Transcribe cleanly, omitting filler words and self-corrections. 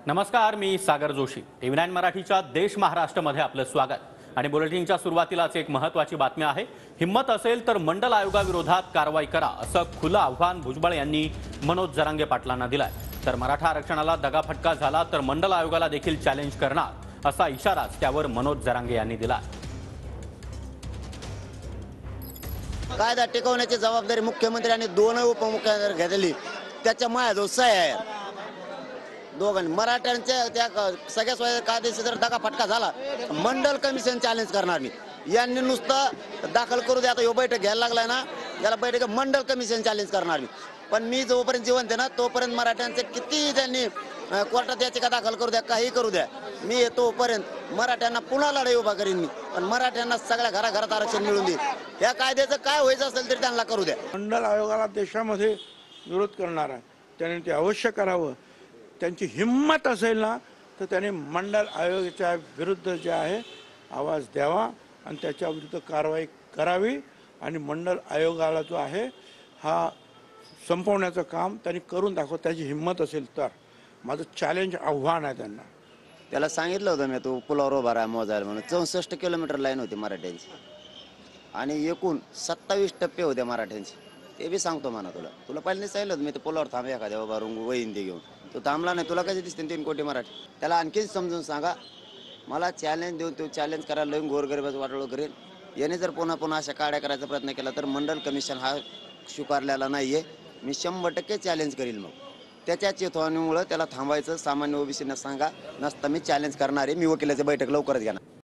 नमस्कार, मी सागर जोशी. टीव्ही 9 मराठीच्या देश महाराष्ट्रमध्ये आपलं स्वागत. आणि बुलेटिनच्या सुरुवातीलाच एक महत्त्वाची बातमी आहे. हिम्मत असेल तर मंडल आयोगाविरोधात कारवाई करा, असं खुलं आव्हान भुजबळ यांनी मनोज जरांगे पाटलांना दिलाय. तर मराठा आरक्षणाला दगाफटका झाला तर मंडल आयोगाला देखील चॅलेंज करणार, असा इशाराच त्यावर मनोज जरांगे यांनी दिला. कायदा टिकवण्याची जबाबदारी मुख्यमंत्री आणि दोन उपमुख्यमंत्री घेतली. त्याच्या माझ्याजवळ सह्या आहे दोघांनी. मराठ्यांच्या त्या सगळ्या कायदेशीर जर दगाफटका झाला मंडल कमिशन चॅलेंज करणार मी. यांनी नुसतं दाखल करू द्या. आता ह्यो बैठक घ्यायला लागलाय ना, याला बैठक मंडल कमिशन चॅलेंज करणार मी. पण मी जोपर्यंत जिवंत आहे ना तोपर्यंत मराठ्यांचे किती त्यांनी कोर्टात याचिका दाखल करू द्या, काही करू द्या, मी येतोपर्यंत मराठ्यांना पुन्हा लढाई उभा करीन मी. पण मराठ्यांना सगळ्या घराघरात आरक्षण मिळून देईल. या कायद्याचं काय व्हायचं असेल तरी त्यांना करू द्या. मंडल आयोगाला देशामध्ये विरोध करणारा त्याने ते अवश्य करावं. त्यांची हिंमत असेल ना तर त्याने मंडल आयोगाच्या विरुद्ध जे आहे आवाज द्यावा आणि त्याच्या विरुद्ध कारवाई करावी. आणि मंडल आयोगाला जो आहे हा संपवण्याचं काम त्यांनी करून दाखवत. त्याची हिंमत असेल तर माझं चॅलेंज आव्हान आहे त्यांना. त्याला सांगितलं होतं मी, तू पुलावर उभा राहा मोजायला म्हणून. 64 किलोमीटर लाईन होती मराठ्यांची आणि एकूण 27 टप्पे होते मराठ्यांचे. ते बी सांगतो म्हणा तुला पहिल्यांदा सांगितलं होतं मी, ते पुलावर थांब एखाद्या उभा वहीन ते घेऊन. तो थांबला नाही. तुला कधी दिसते 3 कोटी मराठी. त्याला आणखीन समजून सांगा. मला चॅलेंज देऊन तो चॅलेंज करायला लावून गोरगरिबाचं वाटोळं करेल. याने जर पुन्हा पुन्हा अशा काड्या करायचा प्रयत्न केला तर मंडल कमिशन हा स्वीकारलेला नाही आहे. मी 100% चॅलेंज करील. मग त्याच्या चेतवणीमुळं त्याला थांबायचं. सामान्य ओबीसीना सांगा, नसता मी चॅलेंज करणार आहे. मी वकिलाची बैठक लवकरच घेणार.